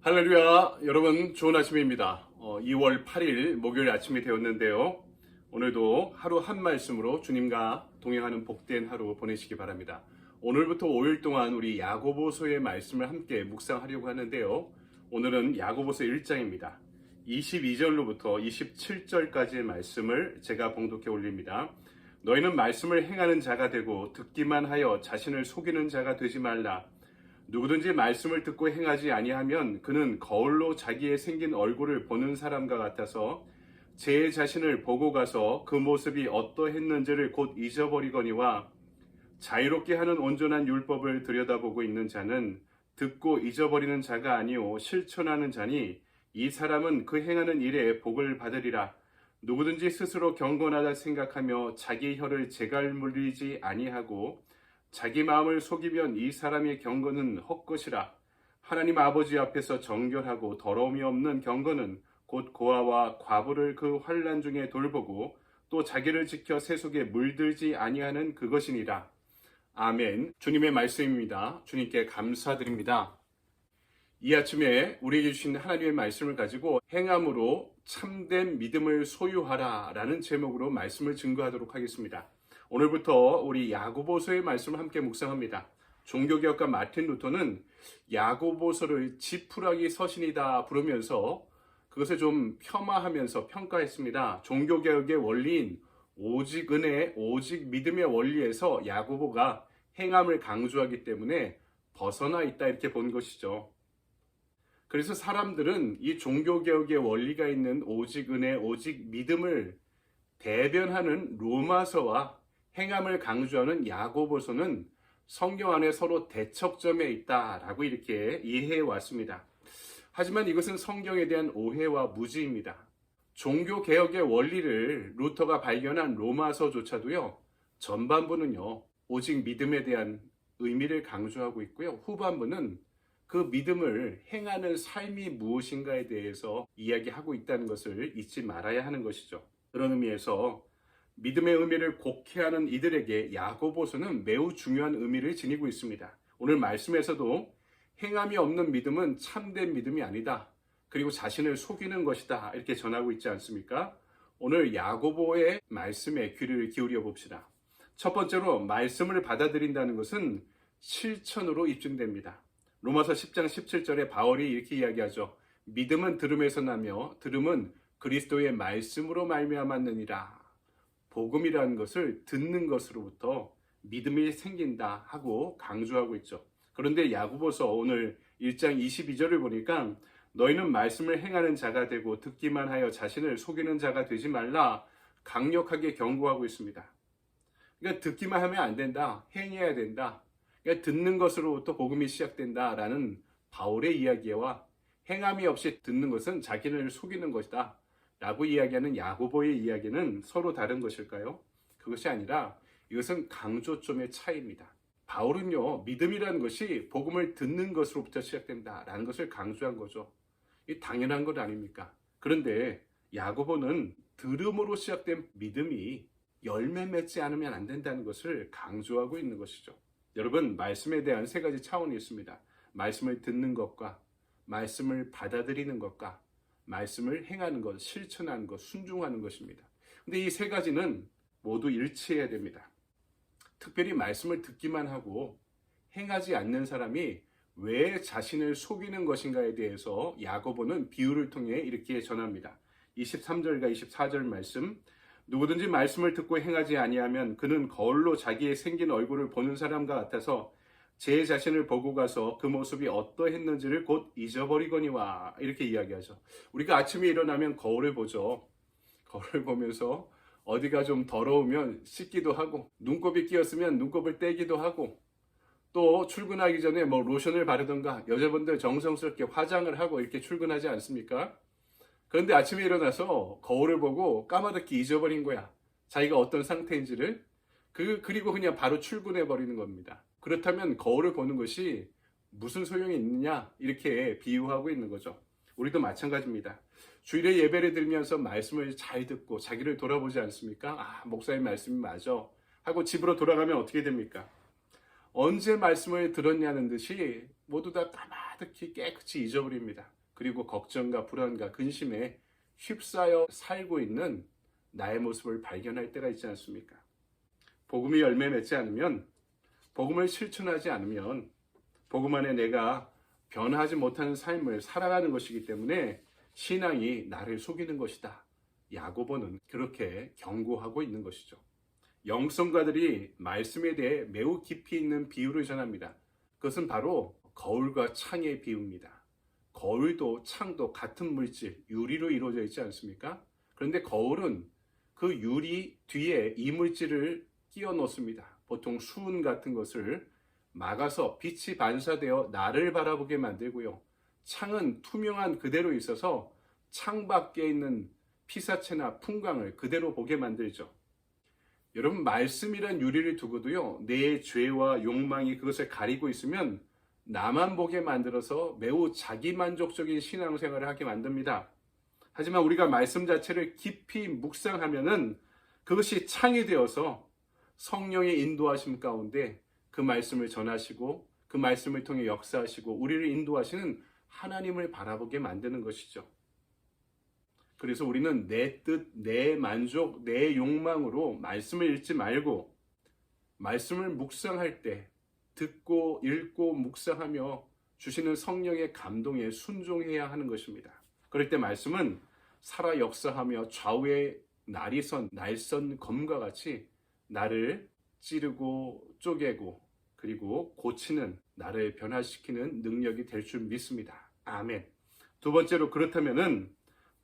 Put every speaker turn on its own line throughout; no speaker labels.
할렐루야, 여러분 좋은 아침입니다. 2월 8일 목요일 아침이 되었는데요. 오늘도 하루 한 말씀으로 주님과 동행하는 복된 하루 보내시기 바랍니다. 오늘부터 5일 동안 우리 야고보서의 말씀을 함께 묵상하려고 하는데요. 오늘은 야고보서 1장입니다. 22절로부터 27절까지의 말씀을 제가 봉독해 올립니다. 너희는 말씀을 행하는 자가 되고 듣기만 하여 자신을 속이는 자가 되지 말라. 누구든지 말씀을 듣고 행하지 아니하면 그는 거울로 자기의 생긴 얼굴을 보는 사람과 같아서 제 자신을 보고 가서 그 모습이 어떠했는지를 곧 잊어버리거니와 자유롭게 하는 온전한 율법을 들여다보고 있는 자는 듣고 잊어버리는 자가 아니요 실천하는 자니 이 사람은 그 행하는 일에 복을 받으리라. 누구든지 스스로 경건하다 생각하며 자기 혀를 재갈 물리지 아니하고 자기 마음을 속이면 이 사람의 경건은 헛것이라. 하나님 아버지 앞에서 정결하고 더러움이 없는 경건은 곧 고아와 과부를 그 환난 중에 돌보고 또 자기를 지켜 세속에 물들지 아니하는 그것이니라. 아멘. 주님의 말씀입니다. 주님께 감사드립니다. 이 아침에 우리에게 주신 하나님의 말씀을 가지고 행함으로 참된 믿음을 소유하라 라는 제목으로 말씀을 증거하도록 하겠습니다. 오늘부터 우리 야고보서의 말씀을 함께 묵상합니다. 종교개혁가 마틴 루터는 야고보서를 지푸라기 서신이다 부르면서 그것을 좀 폄하하면서 평가했습니다. 종교개혁의 원리인 오직 은혜, 오직 믿음의 원리에서 야고보가 행함을 강조하기 때문에 벗어나 있다 이렇게 본 것이죠. 그래서 사람들은 이 종교개혁의 원리가 있는 오직 은혜, 오직 믿음을 대변하는 로마서와 행함을 강조하는 야고보서는 성경 안에 서로 대척점에 있다라고 이렇게 이해해 왔습니다. 하지만 이것은 성경에 대한 오해와 무지입니다. 종교개혁의 원리를 루터가 발견한 로마서조차도요, 전반부는요, 오직 믿음에 대한 의미를 강조하고 있고요, 후반부는 그 믿음을 행하는 삶이 무엇인가에 대해서 이야기하고 있다는 것을 잊지 말아야 하는 것이죠. 그런 의미에서 믿음의 의미를 곡해하는 이들에게 야고보서는 매우 중요한 의미를 지니고 있습니다. 오늘 말씀에서도 행함이 없는 믿음은 참된 믿음이 아니다. 그리고 자신을 속이는 것이다. 이렇게 전하고 있지 않습니까? 오늘 야고보의 말씀에 귀를 기울여 봅시다. 첫 번째로 말씀을 받아들인다는 것은 실천으로 입증됩니다. 로마서 10장 17절에 바울이 이렇게 이야기하죠. 믿음은 들음에서 나며 들음은 그리스도의 말씀으로 말미암았느니라. 복음이라는 것을 듣는 것으로부터 믿음이 생긴다 하고 강조하고 있죠. 그런데 야고보서 오늘 1장 22절을 보니까 너희는 말씀을 행하는 자가 되고 듣기만 하여 자신을 속이는 자가 되지 말라 강력하게 경고하고 있습니다. 그러니까 듣기만 하면 안 된다. 행해야 된다. 그러니까 듣는 것으로부터 복음이 시작된다라는 바울의 이야기와 행함이 없이 듣는 것은 자기를 속이는 것이다 라고 이야기하는 야고보의 이야기는 서로 다른 것일까요? 그것이 아니라 이것은 강조점의 차이입니다. 바울은요, 믿음이라는 것이 복음을 듣는 것으로부터 시작된다라는 것을 강조한 거죠. 이 당연한 것 아닙니까? 그런데 야고보는 들음으로 시작된 믿음이 열매 맺지 않으면 안 된다는 것을 강조하고 있는 것이죠. 여러분, 말씀에 대한 세 가지 차원이 있습니다. 말씀을 듣는 것과 말씀을 받아들이는 것과 말씀을 행하는 것, 실천하는 것, 순종하는 것입니다. 근데 이 세 가지는 모두 일치해야 됩니다. 특별히 말씀을 듣기만 하고 행하지 않는 사람이 왜 자신을 속이는 것인가에 대해서 야고보는 비유를 통해 이렇게 전합니다. 23절과 24절 말씀, 누구든지 말씀을 듣고 행하지 아니하면 그는 거울로 자기의 생긴 얼굴을 보는 사람과 같아서 제 자신을 보고 가서 그 모습이 어떠했는지를 곧 잊어버리거니와 이렇게 이야기하죠. 우리가 아침에 일어나면 거울을 보죠. 거울을 보면서 어디가 좀 더러우면 씻기도 하고 눈곱이 끼었으면 눈곱을 떼기도 하고 또 출근하기 전에 뭐 로션을 바르던가 여자분들 정성스럽게 화장을 하고 이렇게 출근하지 않습니까? 그런데 아침에 일어나서 거울을 보고 까마득히 잊어버린 거야. 자기가 어떤 상태인지를. 그리고 그냥 바로 출근해 버리는 겁니다. 그렇다면 거울을 보는 것이 무슨 소용이 있느냐 이렇게 비유하고 있는 거죠. 우리도 마찬가지입니다. 주일에 예배를 드리면서 말씀을 잘 듣고 자기를 돌아보지 않습니까? 아, 목사님 말씀이 맞아 하고 집으로 돌아가면 어떻게 됩니까? 언제 말씀을 들었냐는 듯이 모두 다 까마득히 깨끗이 잊어버립니다. 그리고 걱정과 불안과 근심에 휩싸여 살고 있는 나의 모습을 발견할 때가 있지 않습니까? 복음이 열매 맺지 않으면, 복음을 실천하지 않으면 복음 안에 내가 변하지 못하는 삶을 살아가는 것이기 때문에 신앙이 나를 속이는 것이다. 야고보는 그렇게 경고하고 있는 것이죠. 영성가들이 말씀에 대해 매우 깊이 있는 비유를 전합니다. 그것은 바로 거울과 창의 비유입니다. 거울도 창도 같은 물질, 유리로 이루어져 있지 않습니까? 그런데 거울은 그 유리 뒤에 이물질을 끼워 넣습니다. 보통 수은 같은 것을 막아서 빛이 반사되어 나를 바라보게 만들고요. 창은 투명한 그대로 있어서 창 밖에 있는 피사체나 풍광을 그대로 보게 만들죠. 여러분, 말씀이란 유리를 두고도요, 내 죄와 욕망이 그것을 가리고 있으면 나만 보게 만들어서 매우 자기만족적인 신앙생활을 하게 만듭니다. 하지만 우리가 말씀 자체를 깊이 묵상하면은 그것이 창이 되어서 성령의 인도하심 가운데 그 말씀을 전하시고 그 말씀을 통해 역사하시고 우리를 인도하시는 하나님을 바라보게 만드는 것이죠. 그래서 우리는 내 뜻, 내 만족, 내 욕망으로 말씀을 읽지 말고 말씀을 묵상할 때 듣고 읽고 묵상하며 주시는 성령의 감동에 순종해야 하는 것입니다. 그럴 때 말씀은 살아 역사하며 좌우에 날선 검과 같이 나를 찌르고 쪼개고 그리고 고치는, 나를 변화시키는 능력이 될 줄 믿습니다. 아멘. 두 번째로, 그렇다면은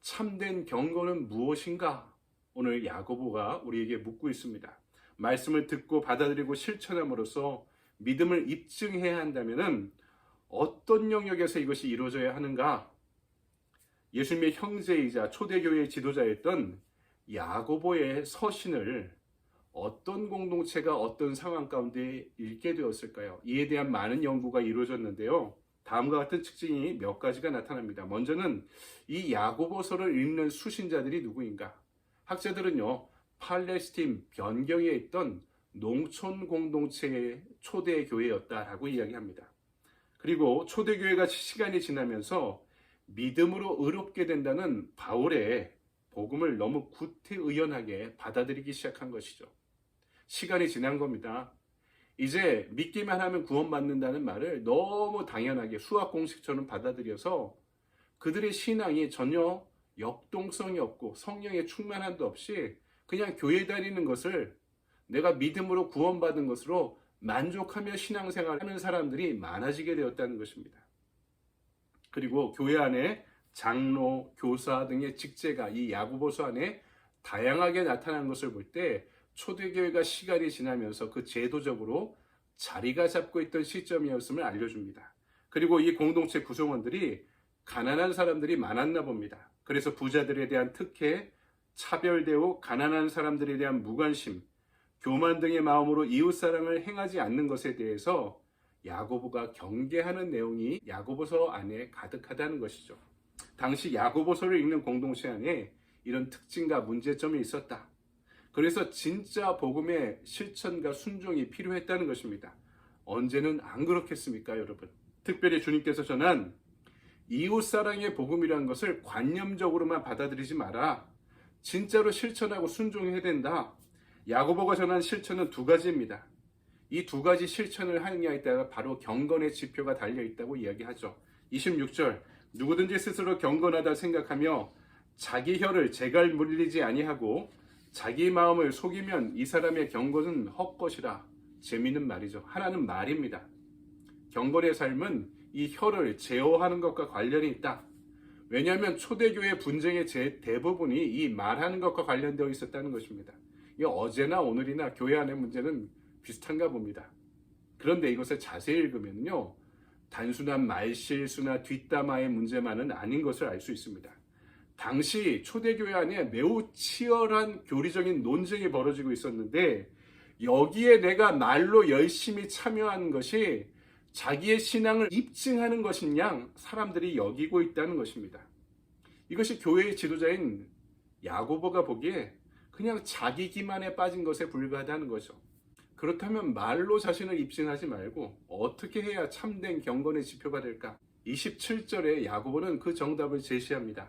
참된 경건은 무엇인가? 오늘 야고보가 우리에게 묻고 있습니다. 말씀을 듣고 받아들이고 실천함으로써 믿음을 입증해야 한다면은 어떤 영역에서 이것이 이루어져야 하는가? 예수님의 형제이자 초대교회의 지도자였던 야고보의 서신을 어떤 공동체가 어떤 상황 가운데 읽게 되었을까요? 이에 대한 많은 연구가 이루어졌는데요. 다음과 같은 특징이 몇 가지가 나타납니다. 먼저는 이 야고보서를 읽는 수신자들이 누구인가? 학자들은요, 팔레스틴 변경에 있던 농촌 공동체의 초대교회였다라고 이야기합니다. 그리고 초대교회가 시간이 지나면서 믿음으로 의롭게 된다는 바울의 복음을 너무 구태의연하게 받아들이기 시작한 것이죠. 시간이 지난 겁니다. 이제 믿기만 하면 구원받는다는 말을 너무 당연하게 수학 공식처럼 받아들여서 그들의 신앙이 전혀 역동성이 없고 성령의 충만함도 없이 그냥 교회 다니는 것을 내가 믿음으로 구원받은 것으로 만족하며 신앙생활하는 사람들이 많아지게 되었다는 것입니다. 그리고 교회 안에 장로, 교사 등의 직제가 이 야고보서 안에 다양하게 나타난 것을 볼 때 초대교회가 시간이 지나면서 그 제도적으로 자리가 잡고 있던 시점이었음을 알려줍니다. 그리고 이 공동체 구성원들이 가난한 사람들이 많았나 봅니다. 그래서 부자들에 대한 특혜, 차별대우, 가난한 사람들에 대한 무관심, 교만 등의 마음으로 이웃사랑을 행하지 않는 것에 대해서 야고보가 경계하는 내용이 야고보서 안에 가득하다는 것이죠. 당시 야고보서를 읽는 공동체 안에 이런 특징과 문제점이 있었다. 그래서 진짜 복음의 실천과 순종이 필요했다는 것입니다. 언제는 안 그렇겠습니까, 여러분? 특별히 주님께서 전한 이웃사랑의 복음이라는 것을 관념적으로만 받아들이지 마라. 진짜로 실천하고 순종해야 된다. 야고보가 전한 실천은 두 가지입니다. 이 두 가지 실천을 하느냐에 따라 바로 경건의 지표가 달려있다고 이야기하죠. 26절, 누구든지 스스로 경건하다 생각하며 자기 혀를 재갈 물리지 아니하고 자기 마음을 속이면 이 사람의 경건은 헛것이라. 재미있는 말이죠. 하나는 말입니다. 경건의 삶은 이 혀를 제어하는 것과 관련이 있다. 왜냐하면 초대교회 분쟁의 대부분이 이 말하는 것과 관련되어 있었다는 것입니다. 어제나 오늘이나 교회 안의 문제는 비슷한가 봅니다. 그런데 이것을 자세히 읽으면요, 단순한 말실수나 뒷담화의 문제만은 아닌 것을 알 수 있습니다. 당시 초대교회 안에 매우 치열한 교리적인 논쟁이 벌어지고 있었는데 여기에 내가 말로 열심히 참여하는 것이 자기의 신앙을 입증하는 것인 양 사람들이 여기고 있다는 것입니다. 이것이 교회의 지도자인 야고보가 보기에 그냥 자기 기만에 빠진 것에 불과하다는 거죠. 그렇다면 말로 자신을 입증하지 말고 어떻게 해야 참된 경건의 지표가 될까? 27절에 야고보는 그 정답을 제시합니다.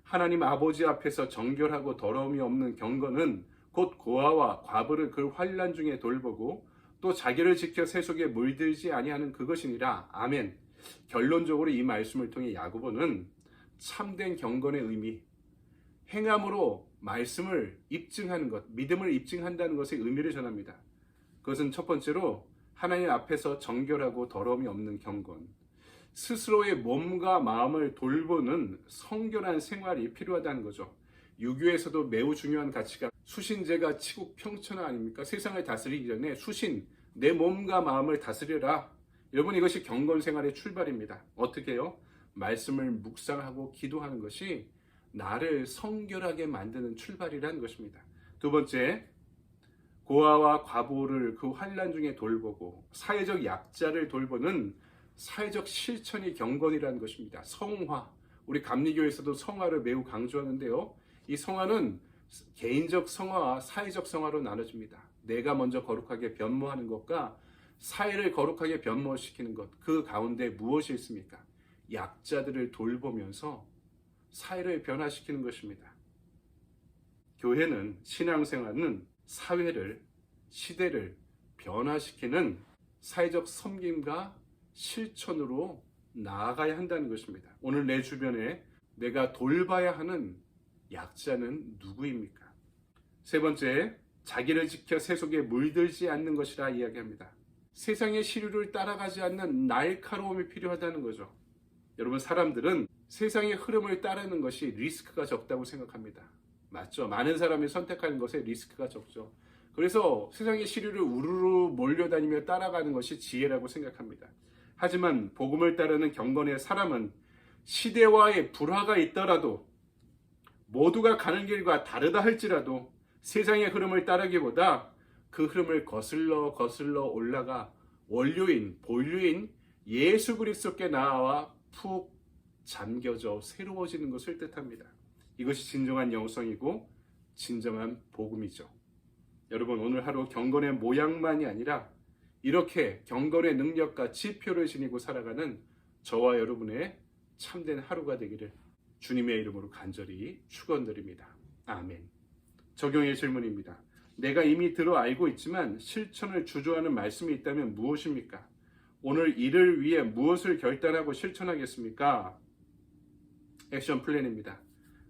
하나님 아버지 앞에서 정결하고 더러움이 없는 경건은 곧 고아와 과부를 그 환난 중에 돌보고 또 자기를 지켜 세속에 물들지 아니하는 그것이니라. 아멘. 결론적으로 이 말씀을 통해 야고보는 참된 경건의 의미, 행함으로 말씀을 입증하는 것, 믿음을 입증한다는 것의 의미를 전합니다. 그것은 첫 번째로 하나님 앞에서 정결하고 더러움이 없는 경건, 스스로의 몸과 마음을 돌보는 성결한 생활이 필요하다는 거죠. 유교에서도 매우 중요한 가치가 수신제가 치국 평천하 아닙니까? 세상을 다스리기 전에 수신, 내 몸과 마음을 다스려라. 여러분, 이것이 경건 생활의 출발입니다. 어떻게 해요? 말씀을 묵상하고 기도하는 것이 나를 성결하게 만드는 출발이라는 것입니다. 두 번째, 고아와 과부를 그 환난 중에 돌보고 사회적 약자를 돌보는 사회적 실천이 경건이라는 것입니다. 성화, 우리 감리교에서도 성화를 매우 강조하는데요. 이 성화는 개인적 성화와 사회적 성화로 나눠집니다. 내가 먼저 거룩하게 변모하는 것과 사회를 거룩하게 변모시키는 것, 그 가운데 무엇이 있습니까? 약자들을 돌보면서 사회를 변화시키는 것입니다. 교회는, 신앙생활은 사회를, 시대를 변화시키는 사회적 섬김과 실천으로 나아가야 한다는 것입니다. 오늘 내 주변에 내가 돌봐야 하는 약자는 누구입니까? 세 번째, 자기를 지켜 세속에 물들지 않는 것이라 이야기합니다. 세상의 시류를 따라가지 않는 날카로움이 필요하다는 거죠. 여러분, 사람들은 세상의 흐름을 따르는 것이 리스크가 적다고 생각합니다. 맞죠? 많은 사람이 선택하는 것에 리스크가 적죠. 그래서 세상의 시류를 우르르 몰려다니며 따라가는 것이 지혜라고 생각합니다. 하지만 복음을 따르는 경건의 사람은 시대와의 불화가 있더라도, 모두가 가는 길과 다르다 할지라도 세상의 흐름을 따르기보다 그 흐름을 거슬러 올라가 원료인, 본류인 예수 그리스도께 나아와 푹 잠겨져 새로워지는 것을 뜻합니다. 이것이 진정한 영성이고 진정한 복음이죠. 여러분, 오늘 하루 경건의 모양만이 아니라 이렇게 경건의 능력과 지표를 지니고 살아가는 저와 여러분의 참된 하루가 되기를 주님의 이름으로 간절히 축원드립니다. 아멘. 적용의 질문입니다. 내가 이미 들어 알고 있지만 실천을 주저하는 말씀이 있다면 무엇입니까? 오늘 이를 위해 무엇을 결단하고 실천하겠습니까? 액션 플랜입니다.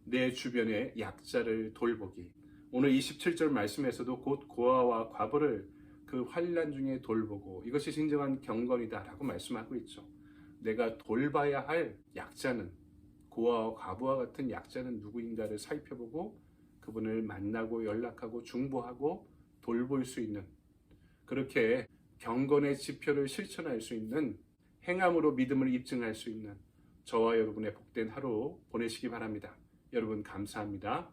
내 주변의 약자를 돌보기. 오늘 27절 말씀에서도 곧 고아와 과부를 그 환난 중에 돌보고, 이것이 진정한 경건이다라고 말씀하고 있죠. 내가 돌봐야 할 약자는, 고아와 과부와 같은 약자는 누구인가를 살펴보고 그분을 만나고 연락하고 중보하고 돌볼 수 있는, 그렇게 경건의 지표를 실천할 수 있는, 행함으로 믿음을 입증할 수 있는 저와 여러분의 복된 하루 보내시기 바랍니다. 여러분, 감사합니다.